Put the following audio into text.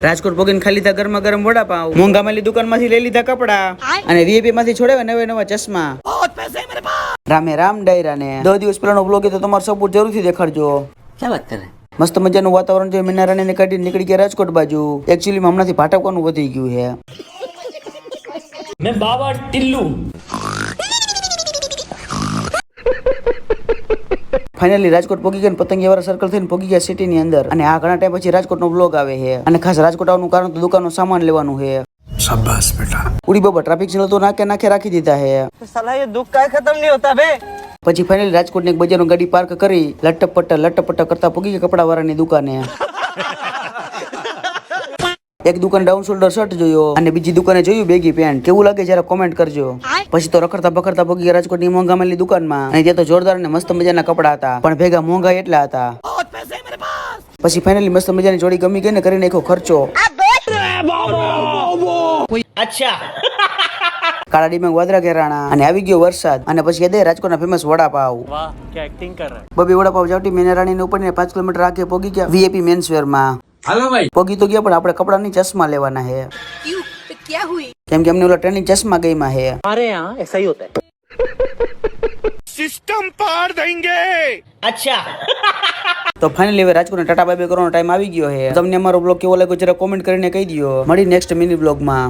રાજકોટ પોગીને ખાલી લીધા ગરમા ગરમ વડાપાવ, મોંઘામાલી દુકાનમાંથી લઈ લીધા કપડા અને વીઆઈપી માંથી છોડાવ્યા નવા નવા ચશ્મા. રામે રામ ડાયરા ને 10 દિવસ પહેલાનો બ્લોગ તો તમારો સપોર્ટ જરૂરથી દેખાડજો. ક્યાં વાત કરે? મસ્ત મજાનું વાતાવરણ છે. મીના રાણીને કાઢીને નીકળી ગયા રાજકોટ બાજુ. એકચ્યુઅલી હમણાંથી ભાટકવાનું વધી ગયું છે. मैं बाबा टिल्लू. ફાઇનલી રાજકોટ પોગી ગયા, પતંગિયાવાળા સર્કલ થઈને પોગી ગયા સિટી ની અંદર. અને આ ઘણા ટાઈમ પછી રાજકોટનો બ્લોગ આવે છે. અને ખાસ રાજકોટ આવવાનું કારણ તો દુકાનનો સામાન લેવાનું છે. શાબાશ બેટા. ઉડી બાબા ટ્રાફિક સિગ્નલ તો નાખે રાખી દીધા છે. साला ये दुख का खत्म नहीं होता बे. પછી ફાઇનલી રાજકોટ ની એક બજારમાં ગાડી પાર્ક કરી લટપટ કરતા પોગી ગયા કપડા વાળાની દુકાને. એક દુકાન ડાઉન શોલ્ડર શર્ટ જોયો અને બીજી દુકાને જોયું બેગી પેન્ટ. કેવું લાગે જરા કોમેન્ટ કરજો. પછી તો રખડતા બખડતા પોગી ગયા રાજકોટની મોંઘામાલી દુકાનમાં. અને ત્યાં તો જોરદાર અને મસ્ત મજાના કપડા હતા, પણ ભેગા મોંઘા એટલા હતા. પછી ફાઇનલી મસ્ત મજાની જોડી ગમી ગઈ ને કરીને નાખ્યો ખર્ચો. अच्छा. કાળા ડીમાં વાદળા ઘેરાણા અને આવી ગયો વરસાદ. અને પછી દે રાજકોટના ફેમસ વડાપાવ. वाह क्या एक्टिंग कर रहा है. બબી વડાપાવ જાવટી મીના રાણીને ઉપર 5 કિલોમીટર આગે પોગી ગયા વીઆઈપી મેન્સ વેર માં. हेलो भाई. પોગી તો ગયા પણ આપણે કપડાની ચશ્મા લેવાના છે. क्या हुई? કેમ કે અમને ઓલા ટ્રેનિંગ ચશ્મા ગઈમાં છે. हमारे यहाँ ऐसा ही होता है. सिस्टम पार देंगे. अच्छा. તો ફાઇનલી હવે રાજકોટને ટાટા બાય બાય કરવાનો ટાઈમ આવી ગયો છે. તમને અમારો બ્લોગ કેવો લાગ્યો જરા કોમેન્ટ કરીને કહી દો. મળી નેક્સ્ટ મિની બ્લોગમાં.